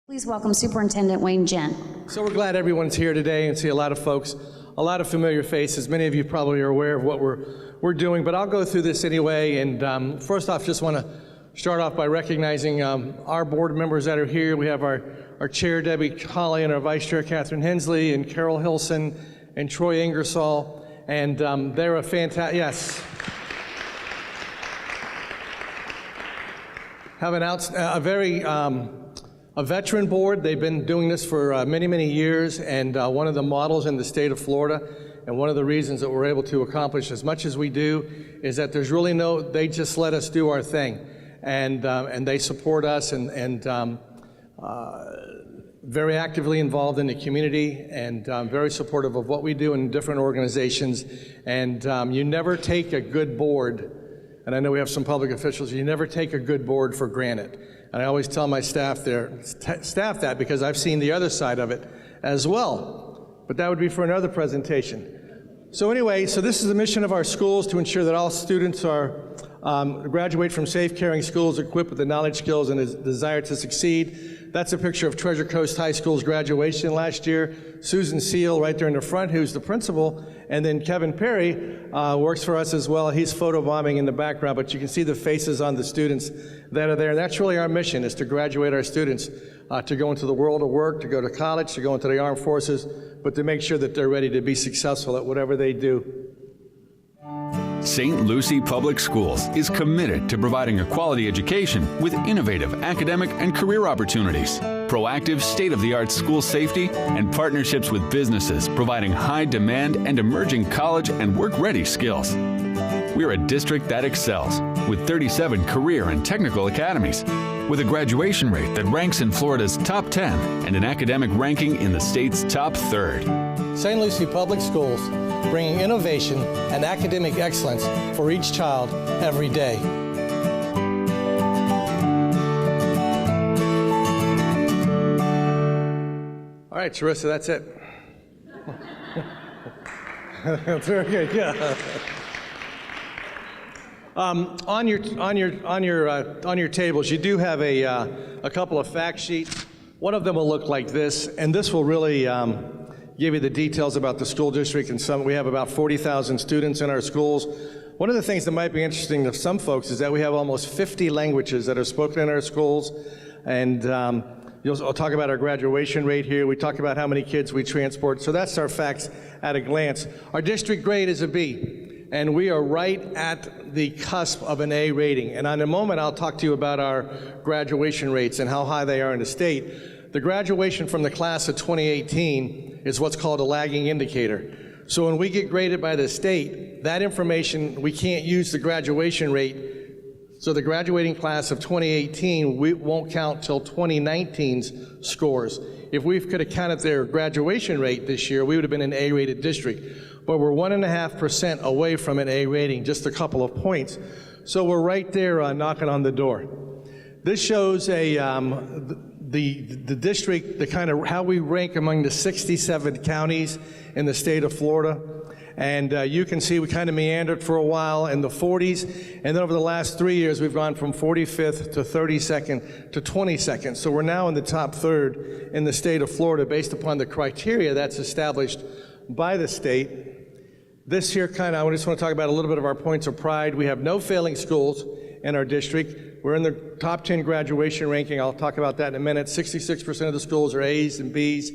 Please welcome Superintendent Wayne Gent. So we're glad everyone's here today and see a lot of folks, a lot of familiar faces. Many of you probably are aware of what we're doing, but I'll go through this anyway. And first off, just want to start off by recognizing our board members that are here. We have our chair, Debbie Hawley, and our vice chair, Catherine Hensley, and Carol Hilson, and Troy Ingersoll. And they're a fantastic, yes. Have a veteran board. They've been doing this for many, many years, and one of the models in the state of Florida, and one of the reasons that we're able to accomplish as much as we do is that there's really they just let us do our thing, and they support us, and very actively involved in the community, and very supportive of what we do in different organizations. And you never take a good board, and I know we have some public officials, you never take a good board for granted. And I always tell my staff that because I've seen the other side of it as well. But that would be for another presentation. So anyway, so this is the mission of our schools, to ensure that all students graduate from safe, caring schools equipped with the knowledge, skills, and a desire to succeed. That's a picture of Treasure Coast High School's graduation last year. Susan Seal right there in the front, who's the principal, and then Kevin Perry works for us as well. He's photobombing in the background, but you can see the faces on the students that are there. And that's really our mission, is to graduate our students to go into the world of work, to go to college, to go into the armed forces, but to make sure that they're ready to be successful at whatever they do. St. Lucie Public Schools is committed to providing a quality education with innovative academic and career opportunities, proactive state-of-the-art school safety, and partnerships with businesses providing high-demand and emerging college and work-ready skills. We're a district that excels with 37 career and technical academies, with a graduation rate that ranks in Florida's top 10 and an academic ranking in the state's top third. St. Lucie Public Schools, bringing innovation and academic excellence for each child every day. All right, Charissa, that's it. That's very good, yeah. On your tables, you do have a couple of fact sheets. One of them will look like this, and this will really give you the details about the school district. And we have about 40,000 students in our schools. One of the things that might be interesting to some folks is that we have almost 50 languages that are spoken in our schools. And I'll talk about our graduation rate here. We talk about how many kids we transport. So that's our facts at a glance. Our district grade is a B, and we are right at the cusp of an A rating. And in a moment, I'll talk to you about our graduation rates and how high they are in the state. The graduation from the class of 2018 is what's called a lagging indicator. So when we get graded by the state, that information, we can't use the graduation rate. So the graduating class of 2018, we won't count till 2019's scores. If we could have counted their graduation rate this year, we would have been an A-rated district. But we're 1.5% away from an A rating, just a couple of points. So we're right there knocking on the door. This shows the district, the kind of how we rank among the 67 counties in the state of Florida. And you can see we kind of meandered for a while in the 40s, and then over the last 3 years we've gone from 45th to 32nd to 22nd. So we're now in the top third in the state of Florida based upon the criteria that's established by the state. This here I just want to talk about a little bit of our points of pride. We have no failing schools in our district. We're in the top 10 graduation ranking. I'll talk about that in a minute. 66% of the schools are A's and B's.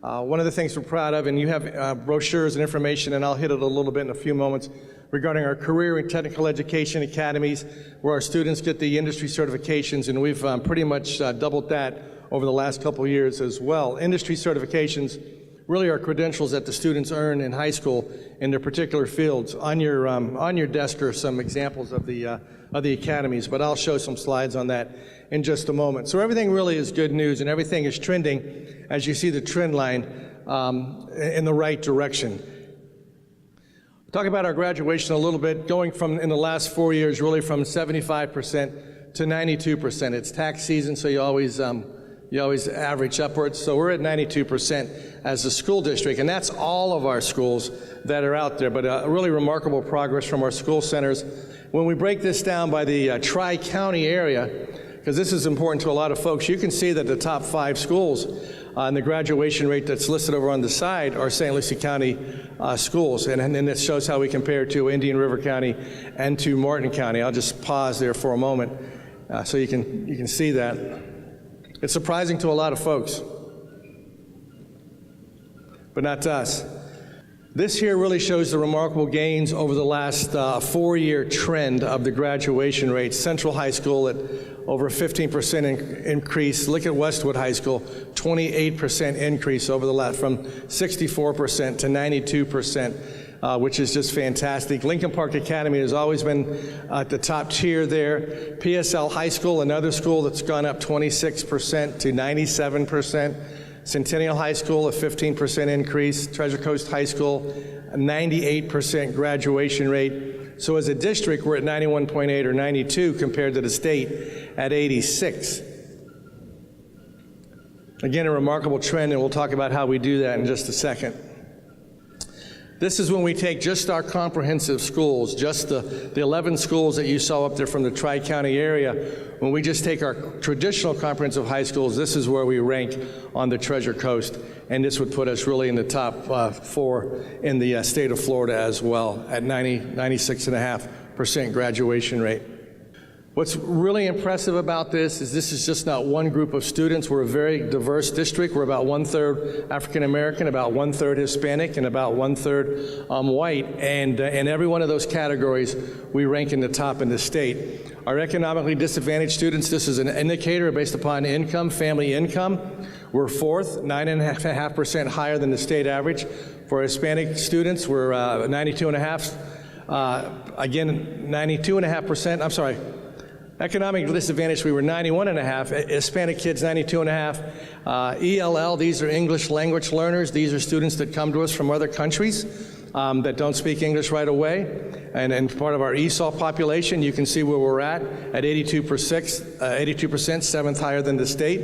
One of the things we're proud of, and you have brochures and information, and I'll hit it a little bit in a few moments, regarding our career and technical education academies, where our students get the industry certifications, and we've pretty much doubled that over the last couple of years as well. Industry certifications really are credentials that the students earn in high school in their particular fields. On your desk are some examples of the academies, but I'll show some slides on that in just a moment. So everything really is good news, and everything is trending, as you see the trend line, in the right direction. Talk about our graduation a little bit, going from, in the last 4 years, really from 75% to 92%. It's tax season, so you always average upwards. So we're at 92% as a school district, and that's all of our schools that are out there, but really remarkable progress from our school centers. When we break this down by the tri-county area, because this is important to a lot of folks. You can see that the top 5 schools and the graduation rate that's listed over on the side are St. Lucie County schools, and then it shows how we compare to Indian River County and to Martin County. I'll just pause there for a moment so you can see that. It's surprising to a lot of folks, but not to us. This here really shows the remarkable gains over the last 4-year trend of the graduation rate. Central High School at over 15% increase. Look at Westwood High School, 28% increase over the last, from 64% to 92%, which is just fantastic. Lincoln Park Academy has always been at the top tier there. PSL High School, another school that's gone up 26% to 97%. Centennial High School, a 15% increase. Treasure Coast High School, a 98% graduation rate. So as a district, we're at 91.8 or 92 compared to the state at 86. Again, a remarkable trend, and we'll talk about how we do that in just a second. This is when we take just our comprehensive schools, just the 11 schools that you saw up there from the Tri-County area. When we just take our traditional comprehensive high schools, this is where we rank on the Treasure Coast, and this would put us really in the top 4 in the state of Florida as well, at 96.5% graduation rate. What's really impressive about this is just not one group of students. We're a very diverse district. We're about 1/3 African American, about 1/3 Hispanic, and about 1/3 white. And in every one of those categories, we rank in the top in the state. Our economically disadvantaged students, this is an indicator based upon income, family income. We're 4th, 9.5% higher than the state average. For Hispanic students, we're 92.5. Again, 92.5%. I'm sorry. Economic disadvantage, we were 91.5. Hispanic kids, 92.5. ELL, these are English language learners. These are students that come to us from other countries that don't speak English right away. And part of our ESOL population, you can see where we're at 82%, 7th higher than the state.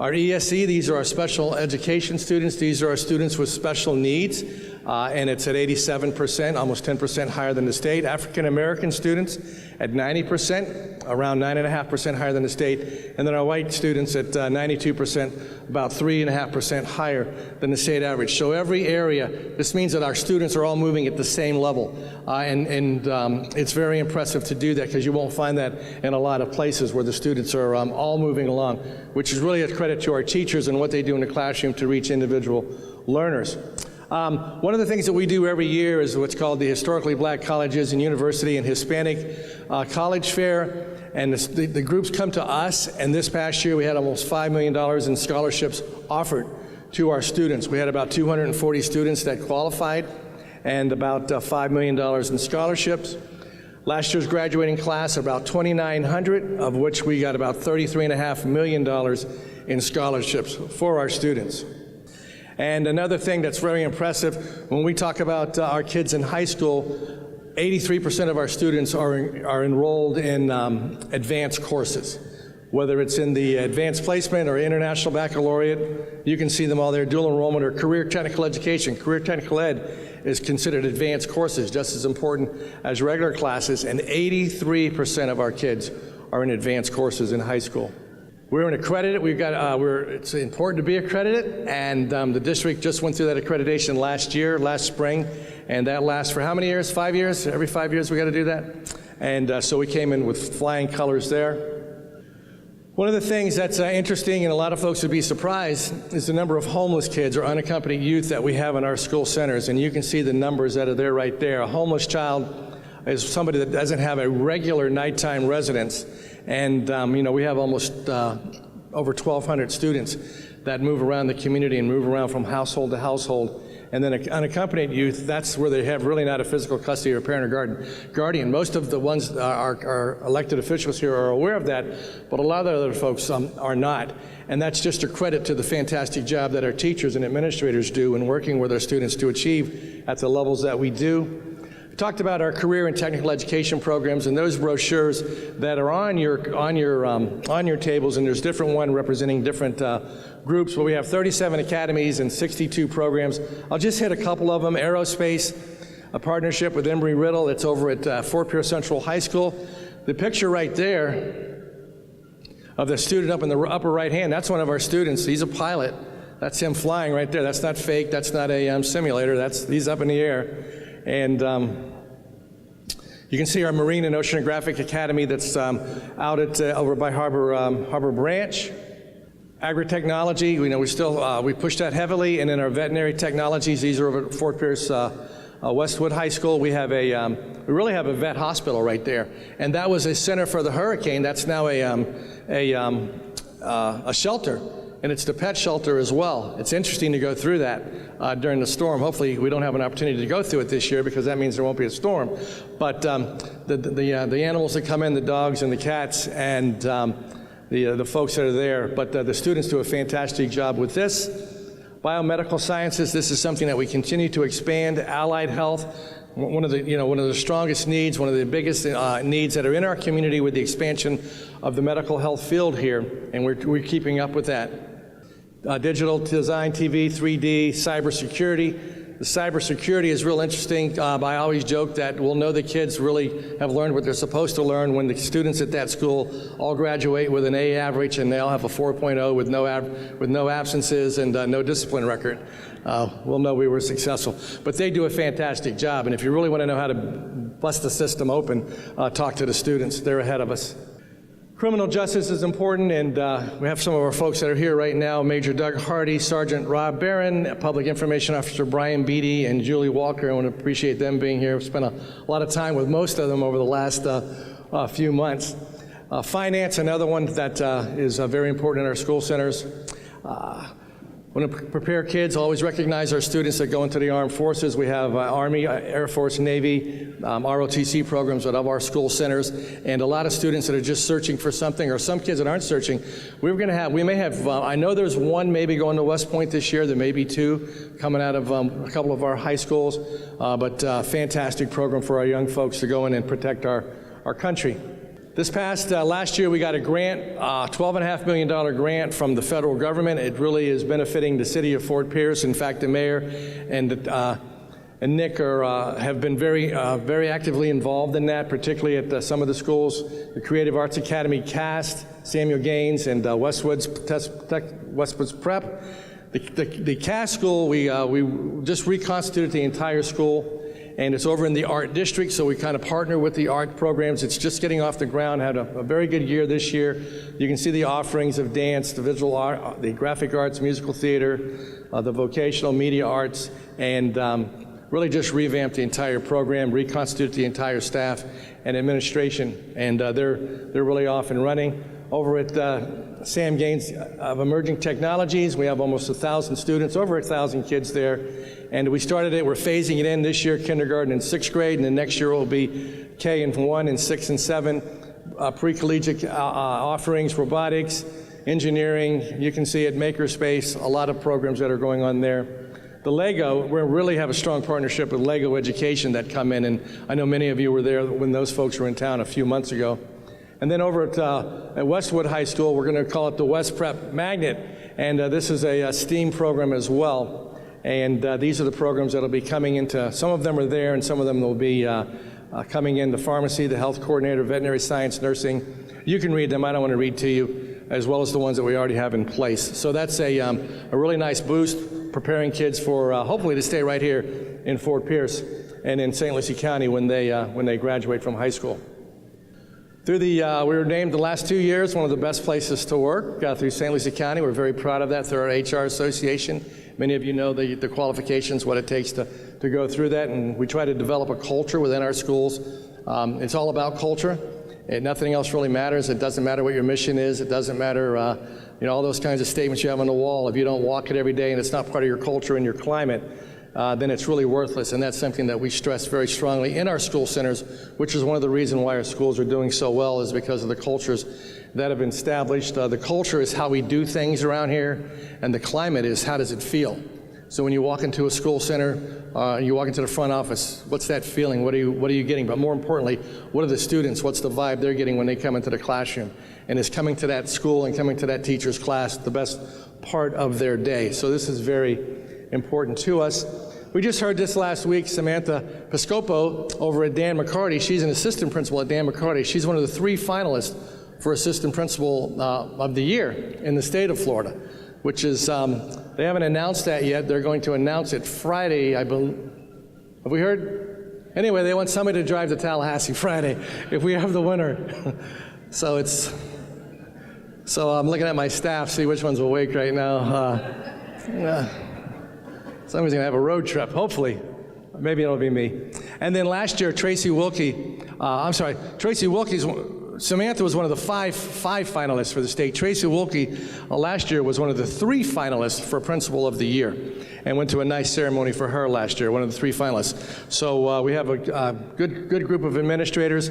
Our ESE, these are our special education students. These are our students with special needs, and it's at 87%, almost 10% higher than the state. African American students at 90%, around 9.5% higher than the state. And then our white students at 92%, about 3.5% higher than the state average. So every area, this means that our students are all moving at the same level. And it's very impressive to do that, because you won't find that in a lot of places where the students are all moving along, which is really a credit to our teachers and what they do in the classroom to reach individual learners. One of the things that we do every year is what's called the Historically Black Colleges and University and Hispanic College Fair, and the groups come to us, and this past year we had almost $5 million in scholarships offered to our students. We had about 240 students that qualified, and about $5 million in scholarships. Last year's graduating class, about 2,900, of which we got about $33.5 million in scholarships for our students. And another thing that's very impressive, when we talk about our kids in high school, 83% of our students are enrolled in advanced courses. Whether it's in the advanced placement or international baccalaureate, you can see them all there, dual enrollment or career technical education. Career technical ed is considered advanced courses, just as important as regular classes, and 83% of our kids are in advanced courses in high school. We're an accredited. We've got. It's important to be accredited, and the district just went through that accreditation last spring, and that lasts for how many years? 5 years. Every 5 years we got to do that, and so we came in with flying colors there. One of the things that's interesting, and a lot of folks would be surprised, is the number of homeless kids or unaccompanied youth that we have in our school centers, and you can see the numbers that are there right there. A homeless child is somebody that doesn't have a regular nighttime residence. And we have almost over 1,200 students that move around the community and move around from household to household. And then unaccompanied youth, that's where they have really not a physical custody or parent or guardian. Most of the ones, our elected officials here are aware of that, but a lot of other folks are not. And that's just a credit to the fantastic job that our teachers and administrators do in working with our students to achieve at the levels that we do. We talked about our career and technical education programs, and those brochures that are on your tables, and there's different one representing different groups, but we have 37 academies and 62 programs. I'll just hit a couple of them. Aerospace, a partnership with Embry-Riddle. It's over at Fort Pierce Central High School. The picture right there of the student up in the upper right hand. That's one of our students. He's a pilot. That's him flying right there. That's not fake. That's not a simulator. He's up in the air. And you can see our Marine and Oceanographic Academy that's out at over by Harbor Branch. Agri-technology, we push that heavily, and then our veterinary technologies, these are over at Fort Pierce Westwood High School. We really have a vet hospital right there, and that was a center for the hurricane. That's now a shelter, and it's the pet shelter as well. It's interesting to go through that during the storm. Hopefully we don't have an opportunity to go through it this year, because that means there won't be a storm. But the animals that come in, the dogs and the cats, and the folks that are there, but the students do a fantastic job with this. Biomedical sciences, this is something that we continue to expand. Allied health, one of the strongest needs, one of the biggest needs that are in our community with the expansion of the medical health field here, and we're keeping up with that. Digital design, TV, 3D, cybersecurity. The cybersecurity is real interesting. I always joke that we'll know the kids really have learned what they're supposed to learn when the students at that school all graduate with an A average, and they all have a 4.0 with no absences and no discipline record. We'll know we were successful. But they do a fantastic job, and if you really want to know how to bust the system open, talk to the students. They're ahead of us. Criminal justice is important, and we have some of our folks that are here right now: Major Doug Hardy, Sergeant Rob Barron, Public Information Officer Brian Beatty, and Julie Walker. I want to appreciate them being here. We've spent a lot of time with most of them over the last few months. Finance, another one that is very important in our school centers. Want to prepare kids, always recognize our students that go into the armed forces. We have Army, Air Force, Navy, ROTC programs at all of our school centers, and a lot of students that are just searching for something, or some kids that aren't searching. We may have, I know there's one maybe going to West Point this year, there may be two coming out of a couple of our high schools, but fantastic program for our young folks to go in and protect our country. This past last year, we got a grant, $12.5 million grant from the federal government. It really is benefiting the city of Fort Pierce. In fact, the mayor and Nick have been very actively involved in that, particularly at some of the schools, the Creative Arts Academy CAST, Samuel Gaines, and Westwood's Prep. The CAST school, we just reconstituted the entire school, and it's over in the art district, so we kind of partner with the art programs. It's just getting off the ground, had a very good year this year. You can see the offerings of dance, the visual art, the graphic arts, musical theater, the vocational media arts, and really just revamped the entire program, reconstituted the entire staff and administration, and they're really off and running. Over at Sam Gaines of Emerging Technologies, we have almost 1,000 students, over 1,000 kids there. And we started it, we're phasing it in this year, kindergarten and 6th grade, and then next year it will be K and 1 and 6 and 7, pre-collegiate offerings, robotics, engineering. You can see at Makerspace, a lot of programs that are going on there. The Lego, we really have a strong partnership with Lego Education that come in, and I know many of you were there when those folks were in town a few months ago. And then over at Westwood High School, we're going to call it the West Prep Magnet, and this is a STEAM program as well. And these are the programs that will be coming into, some of them are there, and some of them will be coming into pharmacy, the health coordinator, veterinary science, nursing. You can read them, I don't want to read to you, as well as the ones that we already have in place. So that's a really nice boost, preparing kids for hopefully to stay right here in Fort Pierce and in St. Lucie County when they graduate from high school. Through we were named the last 2 years one of the best places to work through St. Lucie County. We're very proud of that through our HR association. Many of you know the qualifications, what it takes to go through that, and we try to develop a culture within our schools. It's all about culture, and nothing else really matters. It doesn't matter what your mission is. It doesn't matter, all those kinds of statements you have on the wall. If you don't walk it every day and it's not part of your culture and your climate, then it's really worthless, and that's something that we stress very strongly in our school centers, which is one of the reasons why our schools are doing so well, is because of the cultures that have been established. The culture is how we do things around here, and the climate is how does it feel. So when you walk into a school center, you walk into the front office, what's that feeling? What are you getting? But more importantly, what are the students? What's the vibe they're getting when they come into the classroom? And is coming to that school and coming to that teacher's class the best part of their day? So this is very important to us. We just heard this last week, Samantha Piscopo over at Dan McCarty. She's an assistant principal at Dan McCarty. She's one of the 3 finalists for Assistant Principal of the Year in the state of Florida, which is, they haven't announced that yet. They're going to announce it Friday, I believe. Have we heard? Anyway, they want somebody to drive to Tallahassee Friday if we have the winner. So I'm looking at my staff, see which one's awake right now. Somebody's gonna have a road trip, hopefully. Maybe it'll be me. And then last year, Tracy Wilkie, Samantha was one of the five finalists for the state. Tracy Wilkie last year was one of the 3 finalists for Principal of the Year, and went to a nice ceremony for her last year, one of the 3 finalists. So we have a good group of administrators.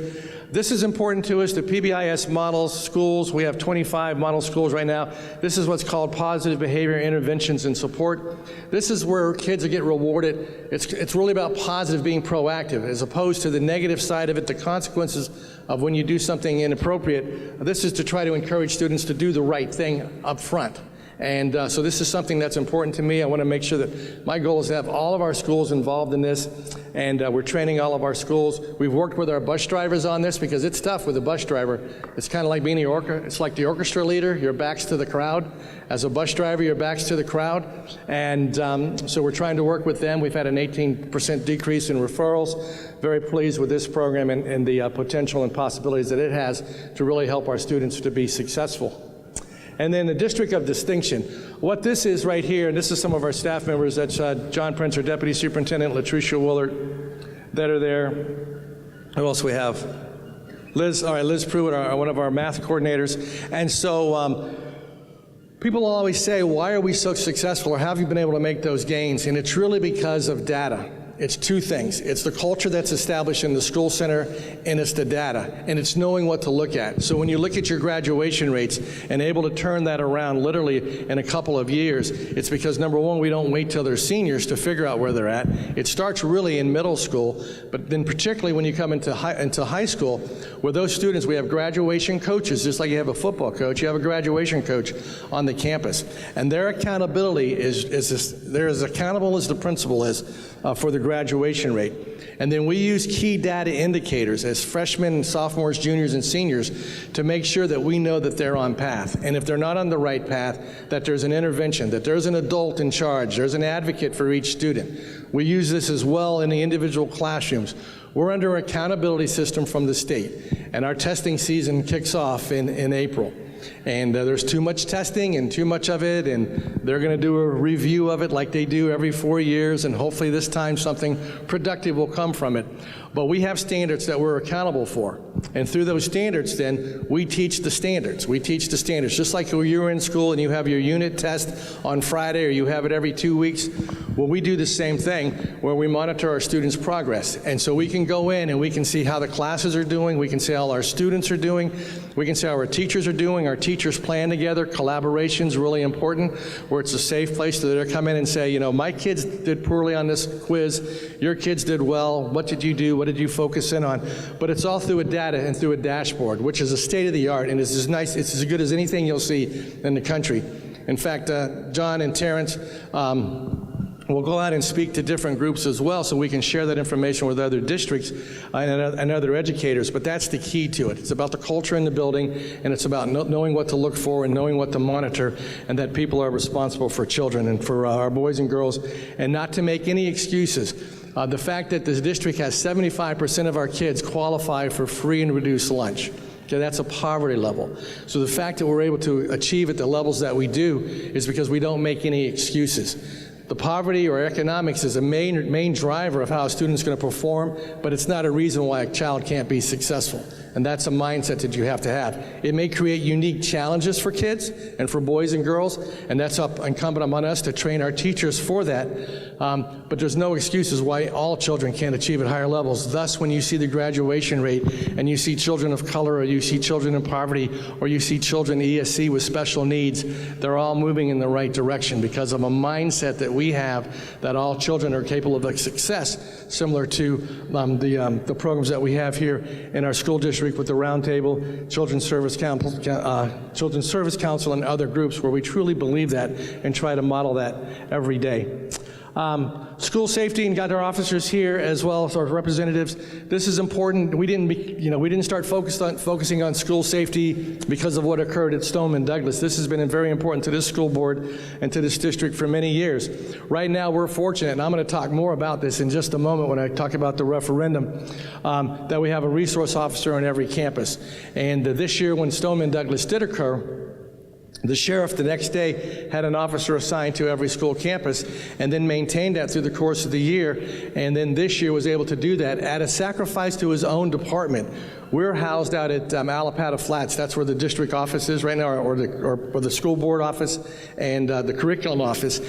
This is important to us, the Pbis Models schools. We have 25 model schools right now. This is what's called positive behavior interventions and support. This is where kids get rewarded. It's really about positive, being proactive, as opposed to the negative side of it, the consequences of when you do something inappropriate. This is to try to encourage students to do the right thing up front. And so this is something that's important to me. I want to make sure that my goal is to have all of our schools involved in this, and we're training all of our schools. We've worked with our bus drivers on this because it's tough with a bus driver. It's kind of like being it's like the orchestra leader, your back's to the crowd. As a bus driver, your back's to the crowd. And so we're trying to work with them. We've had an 18% decrease in referrals. Very pleased with this program and the potential and possibilities that it has to really help our students to be successful. And then the District of Distinction. What this is right here, and this is some of our staff members, that's John Prince, our Deputy Superintendent, Latricia Willard, that are there. Who else we have? Liz Pruitt, one of our math coordinators. And so people will always say, why are we so successful, or how have you been able to make those gains? And it's really because of data. It's 2 things. It's the culture that's established in the school center, and it's the data, and it's knowing what to look at. So when you look at your graduation rates and able to turn that around literally in a couple of years, it's because, number one, we don't wait till they're seniors to figure out where they're at. It starts really in middle school, but then particularly when you come into high school, where those students, we have graduation coaches, just like you have a football coach, you have a graduation coach on the campus. And their accountability they're as accountable as the principal is for the graduation rate. And then we use key data indicators as freshmen, sophomores, juniors, and seniors to make sure that we know that they're on path. And if they're not on the right path, that there's an intervention, that there's an adult in charge, there's an advocate for each student. We use this as well in the individual classrooms. We're under an accountability system from the state, and our testing season kicks off in April. And there's too much testing and too much of it, and they're going to do a review of it like they do every 4 years, and hopefully this time something productive will come from it. But we have standards that we're accountable for. And through those standards, then, we teach the standards. We teach the standards. Just like when you're in school and you have your unit test on Friday, or you have it every 2 weeks, well, we do the same thing where we monitor our students' progress. And so we can go in and we can see how the classes are doing, we can see how our students are doing, we can see how our teachers are doing, our teachers plan together, collaboration's really important, where it's a safe place so they'll come in and say, you know, my kids did poorly on this quiz, your kids did well, what did you do, what did you focus in on? But it's all through a data and through a dashboard, which is a state of the art, and it's as nice, it's as good as anything you'll see in the country. In fact, John and Terrence will go out and speak to different groups as well, so we can share that information with other districts and other educators. But that's the key to it. It's about the culture in the building, and it's about knowing what to look for and knowing what to monitor, and that people are responsible for children and for our boys and girls, and not to make any excuses. The fact that this district has 75% of our kids qualify for free and reduced lunch. Okay, that's a poverty level. So the fact that we're able to achieve at the levels that we do is because we don't make any excuses. The poverty or economics is a main driver of how a student's going to perform, but it's not a reason why a child can't be successful. And that's a mindset that you have to have. It may create unique challenges for kids and for boys and girls, and that's incumbent upon us to train our teachers for that. But there's no excuses why all children can't achieve at higher levels. Thus, when you see the graduation rate and you see children of color, or you see children in poverty, or you see children ESC with special needs, they're all moving in the right direction because of a mindset that we have that all children are capable of success, similar to the programs that we have here in our school district with the Roundtable, Children's Service Council, and other groups where we truly believe that and try to model that every day. School safety, and got our officers here as well as our representatives. This is important. We didn't start focusing on school safety because of what occurred at Stoneman Douglas. This has been very important to this school board and to this district for many years. Right now, we're fortunate, and I'm going to talk more about this in just a moment when I talk about the referendum, that we have a resource officer on every campus. And this year, when Stoneman Douglas did occur, the sheriff the next day had an officer assigned to every school campus and then maintained that through the course of the year, and then this year was able to do that at a sacrifice to his own department. We're housed out at Allapattah Flats. That's where the district office is right now, or the school board office and the curriculum office.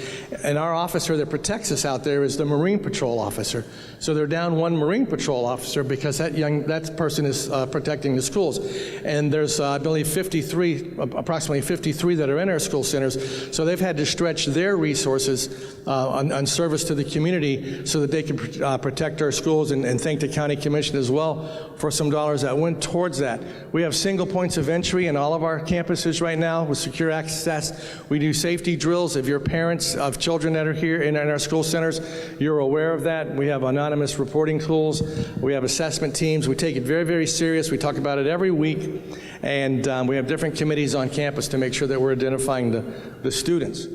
And our officer that protects us out there is the Marine Patrol officer. So they're down one Marine Patrol officer because that person is protecting the schools. And there's, I believe, approximately 53 that are in our school centers. So they've had to stretch their resources on service to the community so that they can protect our schools, and thank the county commission as well for some dollars that went towards that. We have single points of entry in all of our campuses right now with secure access. We do safety drills. If you're parents of children that are here in our school centers, you're aware of that. We have anonymous reporting tools. We have assessment teams. We take it very, very serious. We talk about it every week. And we have different committees on campus to make sure that we're identifying the students.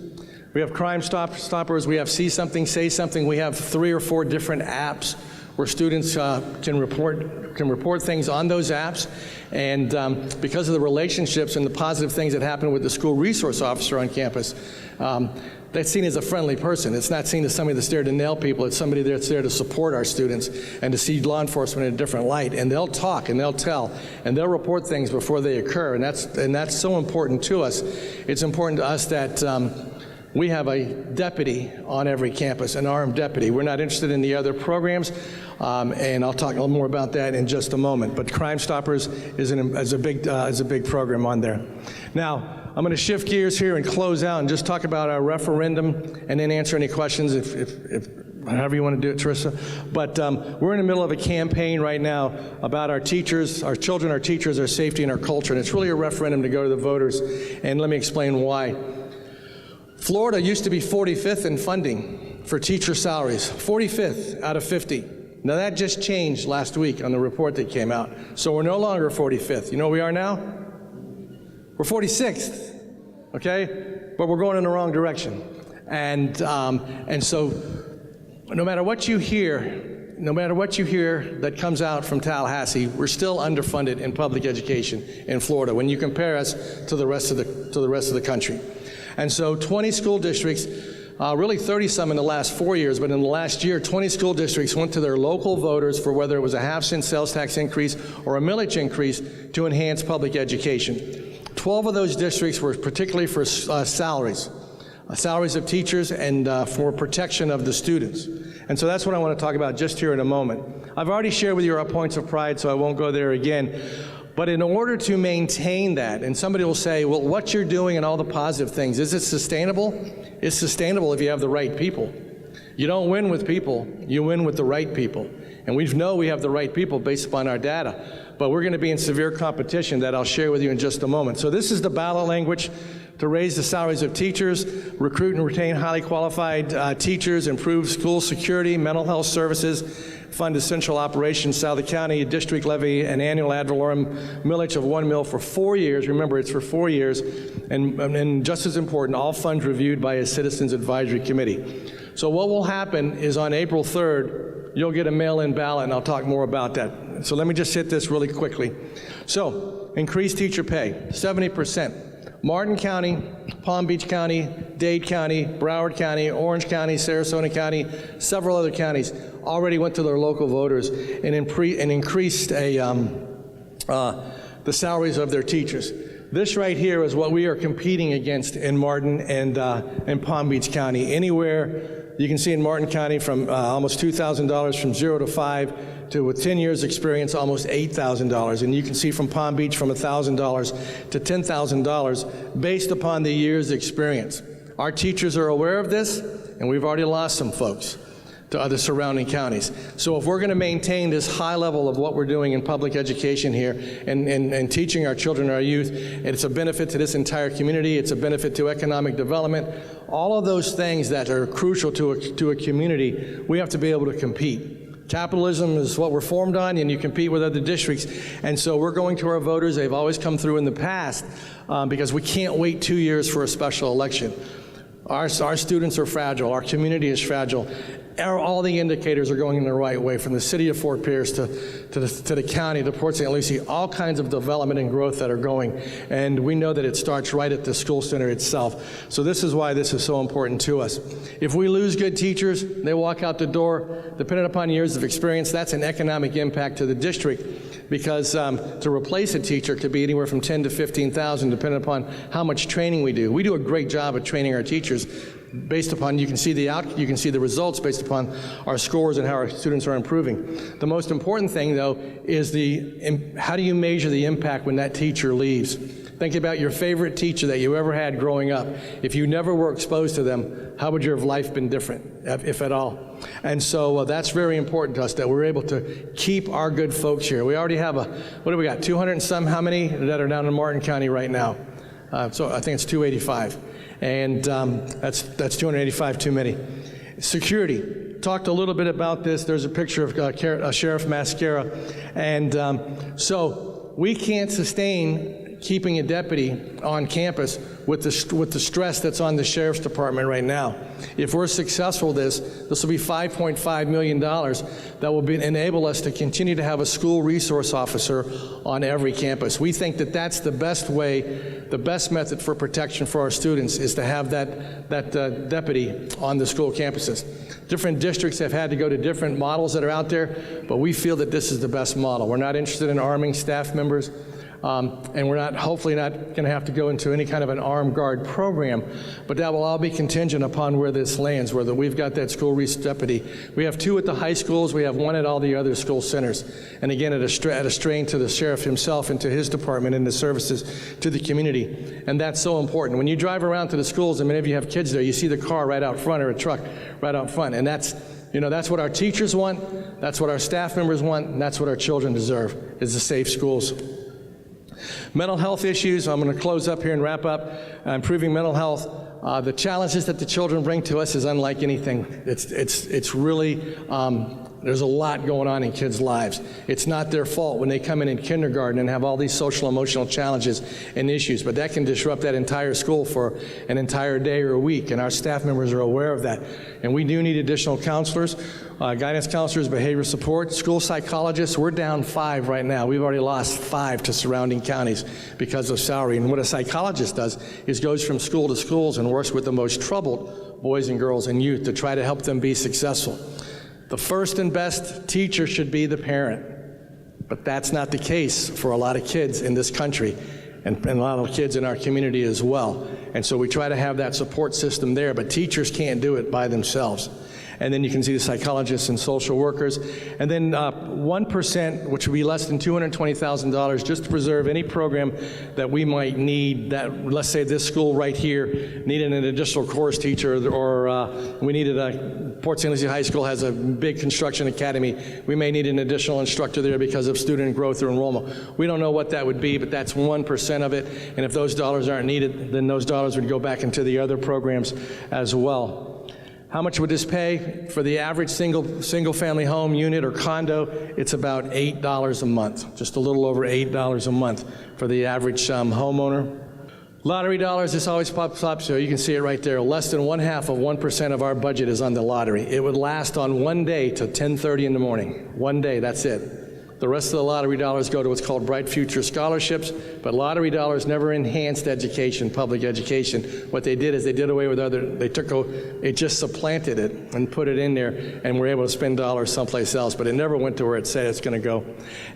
We have Crime Stoppers. We have See Something, Say Something. We have 3 or 4 different apps where students can report things on those apps. And because of the relationships and the positive things that happen with the school resource officer on campus, that's seen as a friendly person. It's not seen as somebody that's there to nail people. It's somebody that's there to support our students and to see law enforcement in a different light. And they'll talk and they'll tell and they'll report things before they occur. And that's so important to us. It's important to us that we have a deputy on every campus, an armed deputy. We're not interested in the other programs, and I'll talk a little more about that in just a moment. But Crime Stoppers is a big program on there. Now, I'm going to shift gears here and close out and just talk about our referendum, and then answer any questions if however you want to do it, Teresa. But we're in the middle of a campaign right now about our teachers, our children, our teachers, our safety, and our culture. And it's really a referendum to go to the voters. And let me explain why. Florida used to be 45th in funding for teacher salaries, 45th out of 50. Now that just changed last week on the report that came out. So we're no longer 45th. You know what we are now? We're 46th, okay? But we're going in the wrong direction. And so no matter what you hear that comes out from Tallahassee, we're still underfunded in public education in Florida when you compare us to the rest of the country. And so 20 school districts, really 30-some in the last 4 years, but in the last year, 20 school districts went to their local voters for whether it was a half-cent sales tax increase or a millage increase to enhance public education. 12 of those districts were particularly for salaries of teachers and for protection of the students. And so that's what I want to talk about just here in a moment. I've already shared with you our points of pride, so I won't go there again. But in order to maintain that, and somebody will say, well, what you're doing and all the positive things, is it sustainable? It's sustainable if you have the right people. You don't win with people, you win with the right people. And we know we have the right people based upon our data. But we're going to be in severe competition that I'll share with you in just a moment. So this is the ballot language: to raise the salaries of teachers, recruit and retain highly qualified teachers, improve school security, mental health services, fund essential operations, south of the county, district levy an annual ad valorem millage of $1 for 4 years. Remember, it's for 4 years. And just as important, all funds reviewed by a Citizens Advisory Committee. So what will happen is on April 3rd, you'll get a mail-in ballot, and I'll talk more about that. So let me just hit this really quickly. So, increased teacher pay, 70%. Martin County, Palm Beach County, Dade County, Broward County, Orange County, Sarasota County, several other counties already went to their local voters and increased the salaries of their teachers. This right here is what we are competing against in Martin and in Palm Beach County. Anywhere you can see in Martin County from almost $2,000 from 0 to 5 to, with 10 years experience, almost $8,000. And you can see from Palm Beach from $1,000 to $10,000 based upon the year's experience. Our teachers are aware of this, and we've already lost some folks. to other surrounding counties. So if we're going to maintain this high level of what we're doing in public education here and teaching our children and our youth, it's a benefit to this entire community, it's a benefit to economic development, all of those things that are crucial to a community, we have to be able to compete. Capitalism is what we're formed on, and you compete with other districts. And so we're going to our voters. They've always come through in the past because we can't wait 2 years for a special election. Our students are fragile. Our community is fragile. All the indicators are going in the right way, from the city of Fort Pierce to the county, to Port St. Lucie, all kinds of development and growth that are going. And we know that it starts right at the school center itself. So this is why this is so important to us. If we lose good teachers, they walk out the door, depending upon years of experience, that's an economic impact to the district, because to replace a teacher could be anywhere from $10,000 to $15,000, depending upon how much training we do. We do a great job of training our teachers. Based upon, you can see the results based upon our scores and how our students are improving. The most important thing, though, is how do you measure the impact when that teacher leaves? Think about your favorite teacher that you ever had growing up. If you never were exposed to them, how would your life been different, if at all? And so that's very important to us, that we're able to keep our good folks here. We already have what do we got, 200 and some, how many that are down in Martin County right now? So I think it's 285. And that's 285 too many. Security. Talked a little bit about this. There's a picture of Sheriff Mascara. And so we can't sustain keeping a deputy on campus with the stress that's on the Sheriff's Department right now. If we're successful this will be $5.5 million that will enable us to continue to have a school resource officer on every campus. We think that that's the best way, the best method for protection for our students is to have that deputy on the school campuses. Different districts have had to go to different models that are out there, but we feel that this is the best model. We're not interested in arming staff members. And we're hopefully not going to have to go into any kind of an armed guard program, but that will all be contingent upon where this lands, whether we've got that school deputy. We have 2 at the high schools, we have 1 at all the other school centers. And again, at a strain to the sheriff himself and to his department and the services to the community. And that's so important. When you drive around to the schools, and many of you have kids there, you see the car right out front or a truck right out front. And that's what our teachers want, that's what our staff members want, and that's what our children deserve, is the safe schools. Mental health issues, I'm going to close up here and wrap up. Improving mental health. The challenges that the children bring to us is unlike anything. It's really, there's a lot going on in kids' lives. It's not their fault when they come in kindergarten and have all these social emotional challenges and issues, but that can disrupt that entire school for an entire day or a week, and our staff members are aware of that. And we do need additional counselors, guidance counselors, behavior support, school psychologists. We're down 5 right now. We've already lost 5 to surrounding counties because of salary. And what a psychologist does is goes from school to schools and works with the most troubled boys and girls and youth to try to help them be successful. The first and best teacher should be the parent, but that's not the case for a lot of kids in this country and a lot of kids in our community as well. And so we try to have that support system there, but teachers can't do it by themselves. And then you can see the psychologists and social workers. And then 1%, which would be less than $220,000, just to preserve any program that we might need, that, let's say this school right here needed an additional course teacher, or we needed Port St. Lucie High School has a big construction academy. We may need an additional instructor there because of student growth or enrollment. We don't know what that would be, but that's 1% of it. And if those dollars aren't needed, then those dollars would go back into the other programs as well. How much would this pay? For the average single family home unit or condo, it's about $8 a month, just a little over $8 a month for the average homeowner. Lottery dollars, this always pops up, so you can see it right there. Less than 0.5% of our budget is on the lottery. It would last on one day till 10:30 in the morning. One day, that's it. The rest of the lottery dollars go to what's called Bright Future Scholarships, but lottery dollars never enhanced education, public education. What they did is they did away with it just supplanted it and put it in there, and we're able to spend dollars someplace else, but it never went to where it said it's going to go.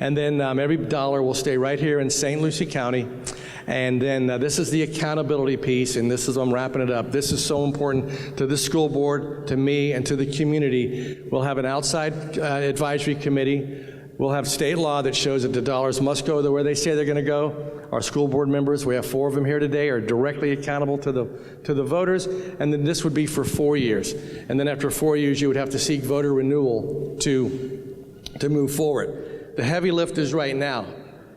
And then every dollar will stay right here in St. Lucie County. And then this is the accountability piece, and this is, I'm wrapping it up. This is so important to the school board, to me, and to the community. We'll have an outside advisory committee. We'll have state law that shows that the dollars must go where they say they're going to go. Our school board members, we have 4 of them here today, are directly accountable to the voters, and then this would be for 4 years. And then after 4 years, you would have to seek voter renewal to move forward. The heavy lift is right now,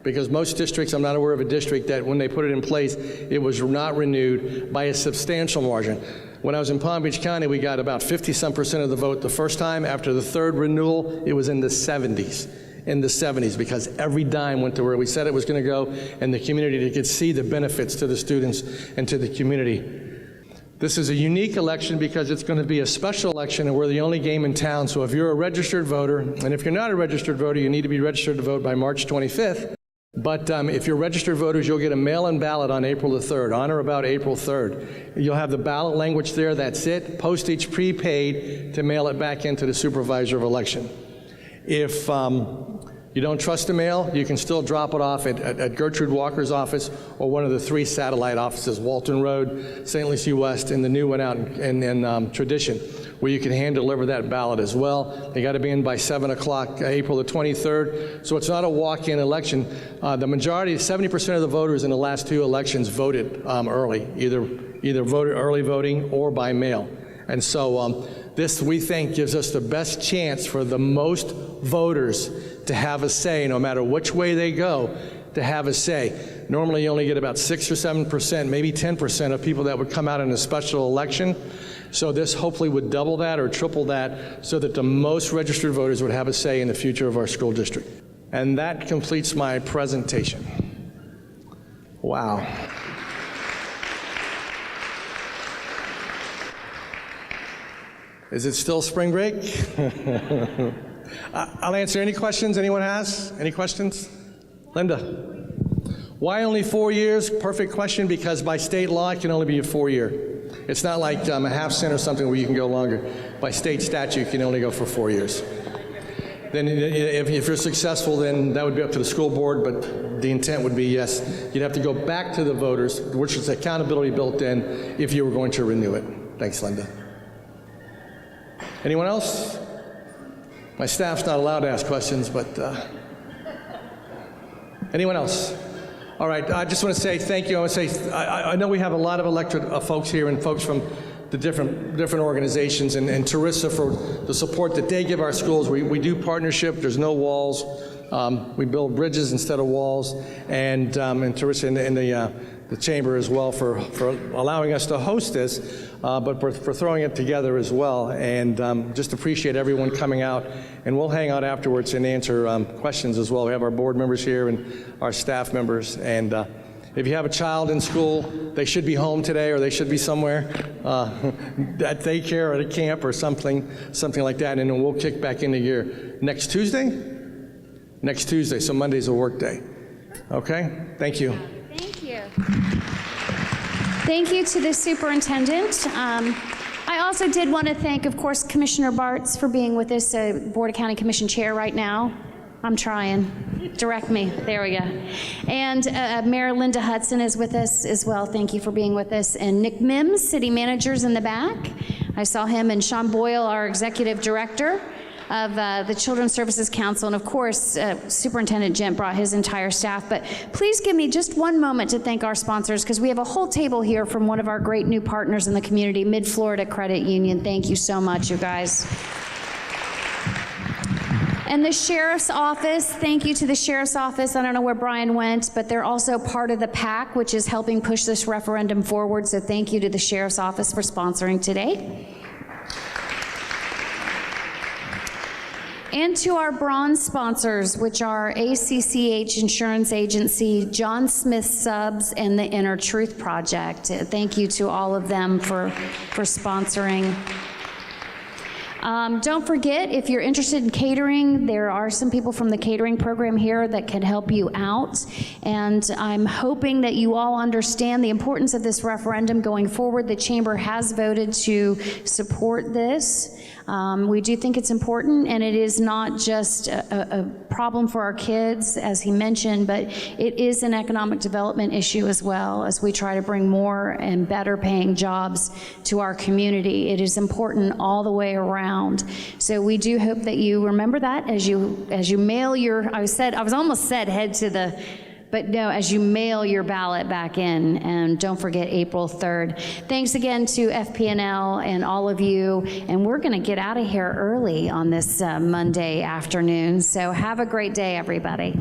because most districts, I'm not aware of a district that when they put it in place, it was not renewed by a substantial margin. When I was in Palm Beach County, we got about 50-some% of the vote the first time. After the 3rd renewal, it was in the 70s. Because every dime went to where we said it was going to go, and the community could see the benefits to the students and to the community. This is a unique election because it's going to be a special election, and we're the only game in town. So if you're a registered voter, and if you're not a registered voter, you need to be registered to vote by March 25th. But if you're registered voters, you'll get a mail-in ballot on April the 3rd, on or about April 3rd. You'll have the ballot language there, that's it. Postage prepaid to mail it back into the supervisor of election. If you don't trust the mail, you can still drop it off at Gertrude Walker's office or one of the 3 satellite offices, Walton Road, St. Lucie West, and the new one out in Tradition, where you can hand deliver that ballot as well. They got to be in by 7 o'clock, April the 23rd. So it's not a walk-in election. The majority, 70% of the voters in the last 2 elections voted early, either voted early voting or by mail. And so this, we think, gives us the best chance for the most voters to have a say, no matter which way they go, to have a say. Normally you only get about 6 or 7%, maybe 10% of people that would come out in a special election. So this hopefully would double that or triple that so that the most registered voters would have a say in the future of our school district. And that completes my presentation. Wow. Is it still spring break? I'll answer any questions anyone has. Any questions? Linda. Why only 4 years? Perfect question, because by state law it can only be a 4-year. It's not like a half cent or something where you can go longer. By state statute, you can only go for 4 years. Then if you're successful, then that would be up to the school board, but the intent would be, yes, you'd have to go back to the voters, which is accountability built in, if you were going to renew it. Thanks, Linda. Anyone else? My staff's not allowed to ask questions, but anyone else? All right, I just want to say thank you. I want to say, I know we have a lot of elected folks here and folks from the different organizations, and Teresa for the support that they give our schools. We do partnership, there's no walls. We build bridges instead of walls, and Teresa in the chamber as well for allowing us to host this, but for throwing it together as well. And just appreciate everyone coming out, and we'll hang out afterwards and answer questions as well. We have our board members here and our staff members, and if you have a child in school, they should be home today, or they should be somewhere at daycare or at a camp or something like that, and then we'll kick back into gear next Tuesday. Next Tuesday, so Monday's a work day. Okay, thank you. Thank you. Thank you to the superintendent. I also did want to thank, of course, Commissioner Bartz for being with us, Board of County Commission Chair right now. I'm trying. Direct me. There we go. And Mayor Linda Hudson is with us as well. Thank you for being with us. And Nick Mims, City Manager's in the back. I saw him, and Sean Boyle, our Executive Director of the Children's Services Council, and of course, Superintendent Gent brought his entire staff. But please give me just one moment to thank our sponsors, because we have a whole table here from one of our great new partners in the community, Mid-Florida Credit Union. Thank you so much, you guys. And the Sheriff's Office, thank you to the Sheriff's Office. I don't know where Brian went, but they're also part of the PAC, which is helping push this referendum forward. So thank you to the Sheriff's Office for sponsoring today. And to our bronze sponsors, which are ACCH Insurance Agency, John Smith Subs, and the Inner Truth Project. Thank you to all of them for sponsoring. Don't forget, if you're interested in catering, there are some people from the catering program here that can help you out. And I'm hoping that you all understand the importance of this referendum going forward. The Chamber has voted to support this. We do think it's important, and it is not just a problem for our kids, as he mentioned, but it is an economic development issue as well, as we try to bring more and better paying jobs to our community. It is important all the way around. So we do hope that you remember that as you mail your, I was almost said head to the, but no, as you mail your ballot back in, and don't forget April 3rd. Thanks again to FP&L and all of you, and we're going to get out of here early on this Monday afternoon, so have a great day, everybody.